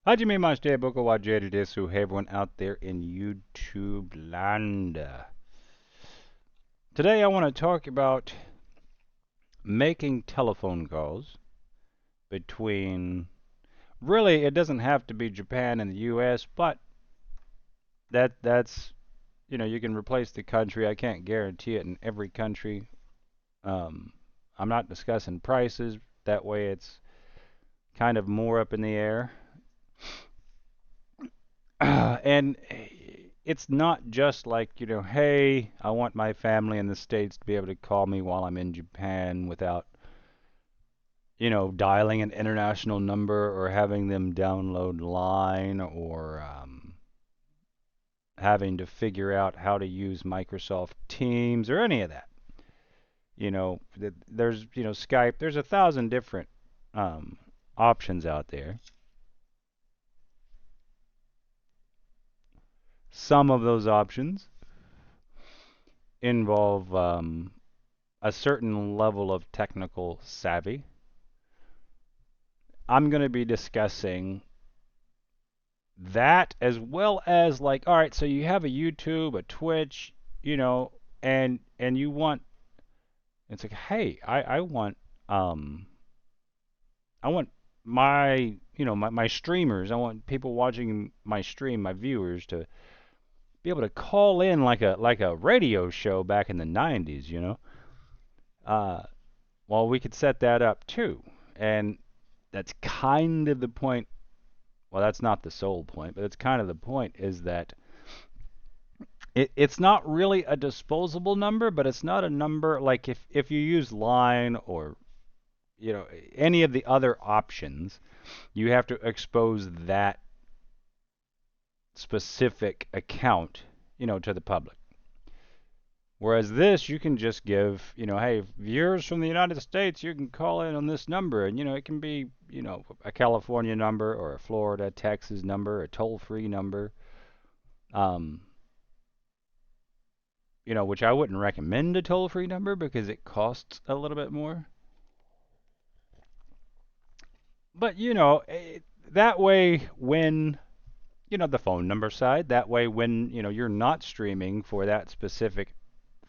Hajime Mashite Boko wa Jade desu. Hey everyone out there in YouTube land. Today I want to talk about making telephone calls between, really it doesn't have to be Japan and the US, but that's, you can replace the country. I can't guarantee it in every country. Um, I'm not discussing prices. That way it's kind of more up in the air. And it's not just like, hey, I want my family in the States to be able to call me while I'm in Japan without, dialing an international number or having them download Line or having to figure out how to use Microsoft Teams or any of that. There's, Skype, there's 1,000 different um, options out there. Some of those options involve a certain level of technical savvy. I'm going to be discussing that as well as like, all right, so you have a YouTube, a Twitch, and you want, it's like, hey, um I want my, my streamers, I want people watching my stream, my viewers to be able to call in like a radio show back in the 90s, Uh well, we could set that up too. And that's kind of the point. Well, that's not the sole point, but it's kind of the point is that it's not really a disposable number, but it's not a number like if you use Line or any of the other options, you have to expose that specific account, to the public. Whereas this, you can just give, hey, viewers from the United States, you can call in on this number, and it can be, a California number or a Florida, Texas number, a toll-free number. Um, which I wouldn't recommend a toll-free number because it costs a little bit more. But that way when the phone number side, that way when you're not streaming for that specific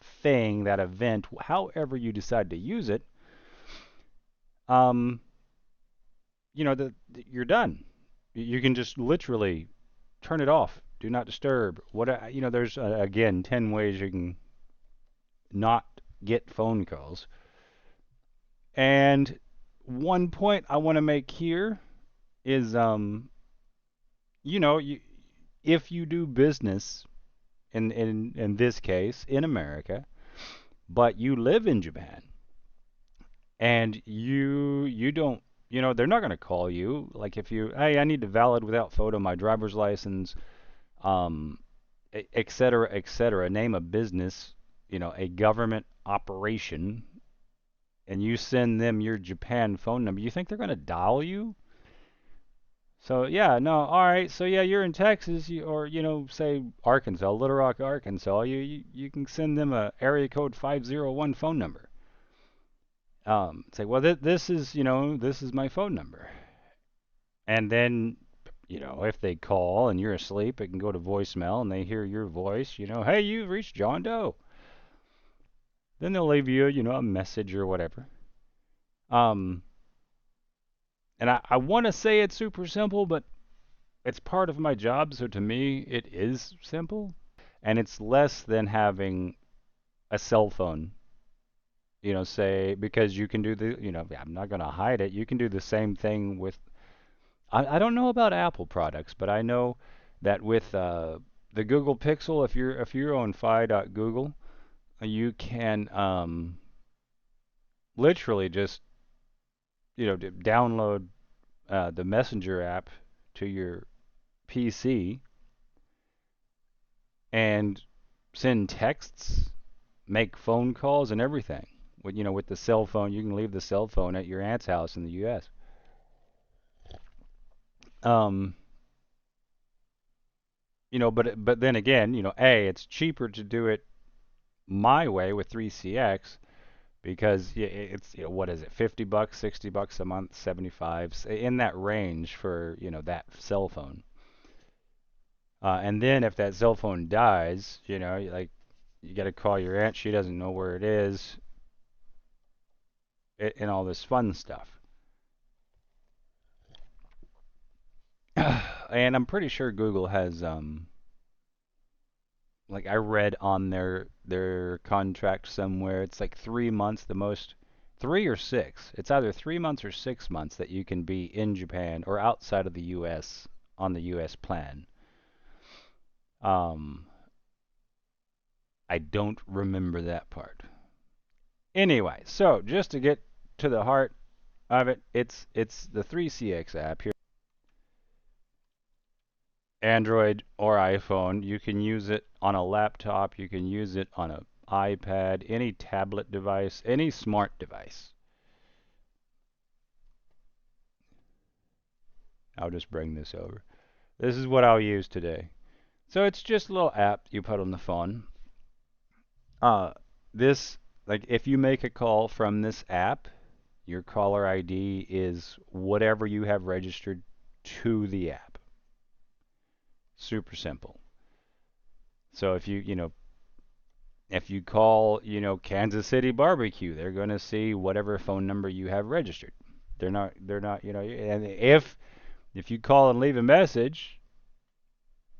thing, that event, however you decide to use it, um, you're done. You can just literally turn it off. Do not disturb. There's again 10 ways you can not get phone calls. And one point I want to make here is, you know, you, if you do business in this case in America, but you live in Japan and you don't, they're not going to call you like if you, hey, I need to valid without photo my driver's license, um, et cetera, et cetera. Name a business, a government operation, and you send them your Japan phone number. You think they're going to dial you? So yeah, no, all right. So yeah, you're in Texas, or say Arkansas, Little Rock, Arkansas. You can send them a area code 501 phone number. Say, well, this is this is my phone number, and then if they call and you're asleep, it can go to voicemail, and they hear your voice. Hey, you've reached John Doe. Then they'll leave you a message or whatever. Um, and I want to say it's super simple, but it's part of my job, so to me, it is simple. And it's less than having a cell phone, say, because you can do I'm not going to hide it. You can do the same thing with, I don't know about Apple products, but I know that with the Google Pixel, if you're on fi.google, you can literally just, download the Messenger app to your PC and send texts, make phone calls, and everything. With the cell phone, you can leave the cell phone at your aunt's house in the U.S. Um, but then again, it's cheaper to do it my way with 3CX because it's what is it, $50, $60 a month, 75, in that range for that cell phone. And then if that cell phone dies, like you got to call your aunt, she doesn't know where it is, and all this fun stuff. And I'm pretty sure Google has like I read on their contract somewhere, it's like 3 months the most, 3 or 6. It's either 3 months or 6 months that you can be in Japan or outside of the U.S. on the U.S. plan. Um, I don't remember that part. Anyway, so just to get to the heart of it, it's the 3CX app here. Android or iPhone. You can use it on a laptop, you can use it on an iPad, any tablet device, any smart device. I'll just bring this over. This is what I'll use today. So it's just a little app you put on the phone. Uh, this, like, if you make a call from this app, your caller ID is whatever you have registered to the app. Super simple. So if you call, Kansas City Barbecue, they're going to see whatever phone number you have registered. They're not, and if you call and leave a message,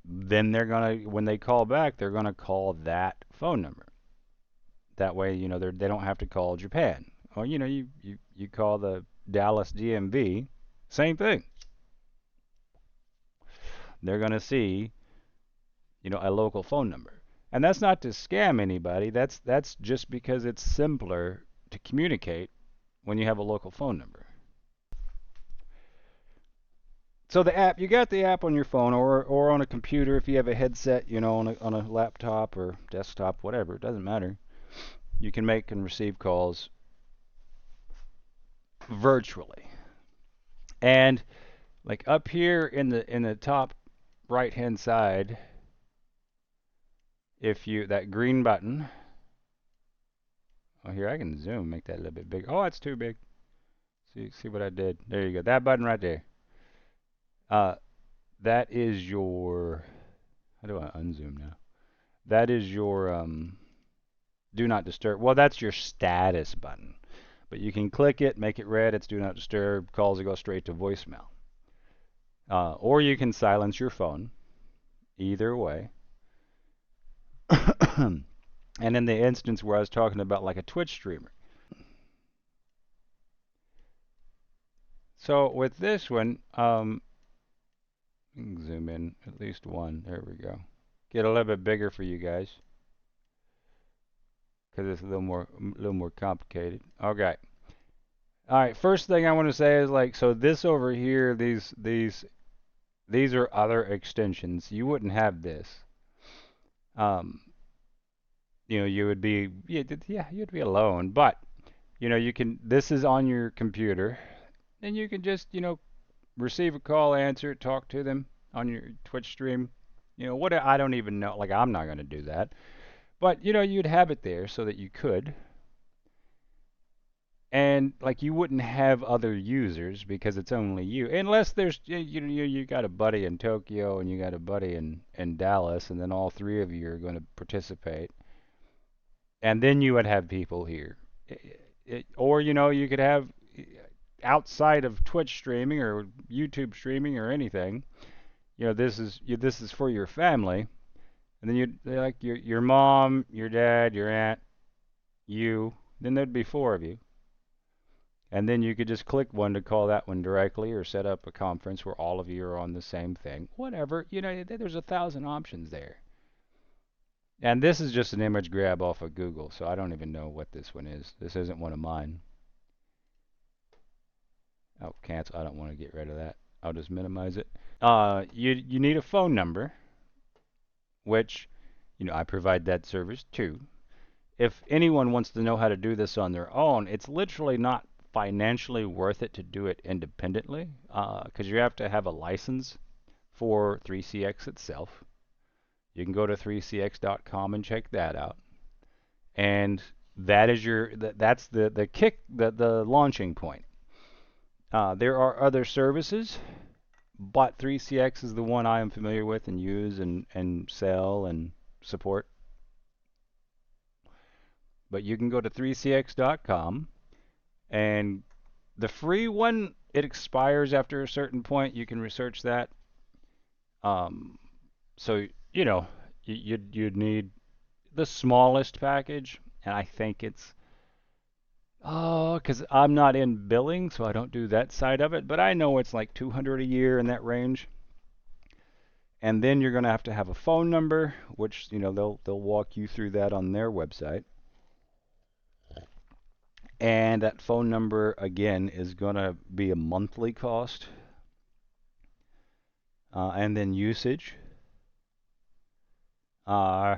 then they're going to, when they call back, they're going to call that phone number. That way, they don't have to call Japan. Or, you call the Dallas DMV, same thing. They're going to see, a local phone number. And that's not to scam anybody. That's just because it's simpler to communicate when you have a local phone number. So the app, you got the app on your phone or on a computer if you have a headset, on a laptop or desktop, whatever, it doesn't matter. You can make and receive calls virtually. And like up here in the top right hand side, if you that green button, oh here I can zoom, make that a little bit big. Oh, that's too big. See what I did? There you go. That button right there. Uh, that is your. How do I unzoom now? That is your do not disturb. Well, that's your status button. But you can click it, make it red. It's do not disturb. Calls will go straight to voicemail. Or you can silence your phone. Either way. And in the instance where I was talking about like a Twitch streamer. So with this one, zoom in at least one. There we go. Get a little bit bigger for you guys because it's a little more complicated. Okay. All right. First thing I want to say is like, so this over here, these are other extensions. You wouldn't have this. Um, you would be you'd be alone, but you can. This is on your computer, and you can just receive a call, answer it, talk to them on your Twitch stream. What I don't even know. Like I'm not going to do that, but you'd have it there so that you could. And like you wouldn't have other users because it's only you, unless there's you got a buddy in Tokyo and you got a buddy in Dallas, and then all three of you are going to participate, and then you would have people here, or you could have outside of Twitch streaming or YouTube streaming or anything. This is for your family, and then you like your mom, your dad, your aunt, you. Then there'd be four of you. And then you could just click one to call that one directly or set up a conference where all of you are on the same thing. Whatever. There's 1,000 options there. And this is just an image grab off of Google, so I don't even know what this one is. This isn't one of mine. Oh, cancel. I don't want to get rid of that. I'll just minimize it. You need a phone number, which, I provide that service too. If anyone wants to know how to do this on their own, it's literally not financially worth it to do it independently because you have to have a license for 3CX itself. You can go to 3cx.com and check that out. And That is that's the kick the launching point. There are other services, but 3CX is the one I am familiar with and use and sell and support. But you can go to 3cx.com, and the free one, it expires after a certain point. You can research that. Um, so you know you'd need the smallest package, and I think it's because I'm not in billing, so I don't do that side of it. But I know it's like 200 a year in that range. And then you're going to have a phone number, which they'll walk you through that on their website. And that phone number again is going to be a monthly cost, and then usage. Uh,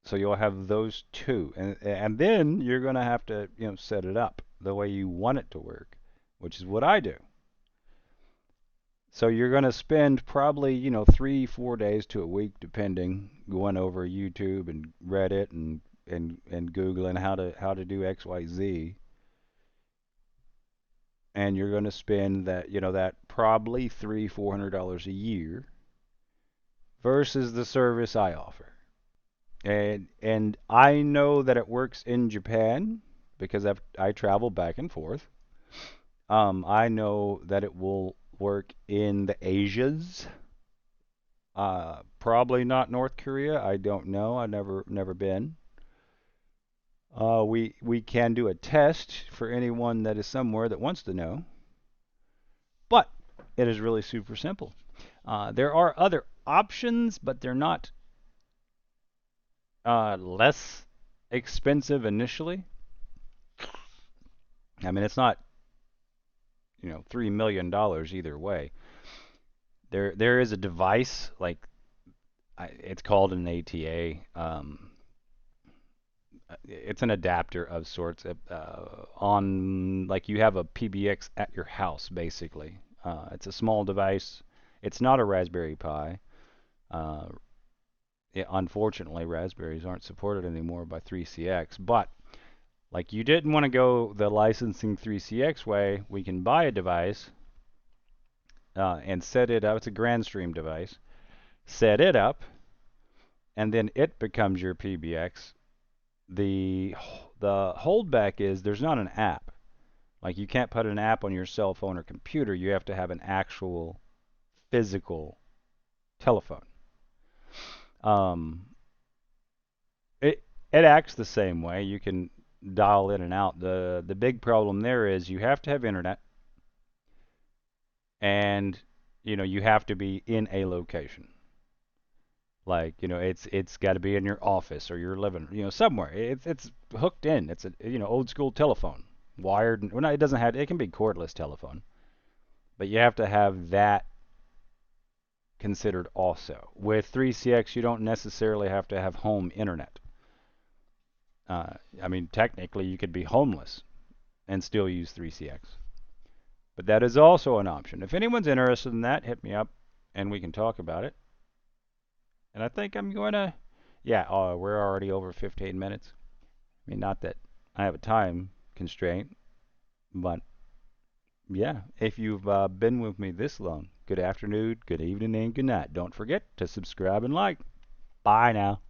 so you'll have those two, and then you're going to have to set it up the way you want it to work, which is what I do. So you're going to spend probably 3-4 days to a week, depending, going over YouTube and Reddit and Googling how to do X Y Z, and you're going to spend that probably $300-400 a year versus the service I offer. And I know that it works in Japan because I travel back and forth. I know that it will work in the Asias. Probably not North Korea. I don't know. I've never been. We can do a test for anyone that is somewhere that wants to know, but it is really super simple. There are other options, but they're not less expensive initially. I mean, it's not $3 million either way. There is a device like it's called an ATA. It's an adapter of sorts. On like you have a PBX at your house basically. It's a small device. It's not a Raspberry Pi. Uh, yeah, unfortunately, raspberries aren't supported anymore by 3CX. But like you didn't want to go the licensing 3CX way, we can buy a device and set it up. It's a GrandStream device. Set it up, and then it becomes your PBX. The the holdback is there's not an app. Like you can't put an app on your cell phone or computer. You have to have an actual physical telephone. Um, it it acts the same way. You can dial in and out. The big problem there is you have to have internet, and you have to be in a location. Like it's got to be in your office or your living somewhere. It's hooked in. It's a old school telephone, wired. Well, no, it doesn't have. It can be cordless telephone, but you have to have that considered also. With 3CX, you don't necessarily have to have home internet. I mean, technically, you could be homeless and still use 3CX. But that is also an option. If anyone's interested in that, hit me up and we can talk about it. And I think I'm going to, yeah, we're already over 15 minutes. I mean, not that I have a time constraint, but yeah, if you've been with me this long, good afternoon, good evening, and good night. Don't forget to subscribe and like. Bye now.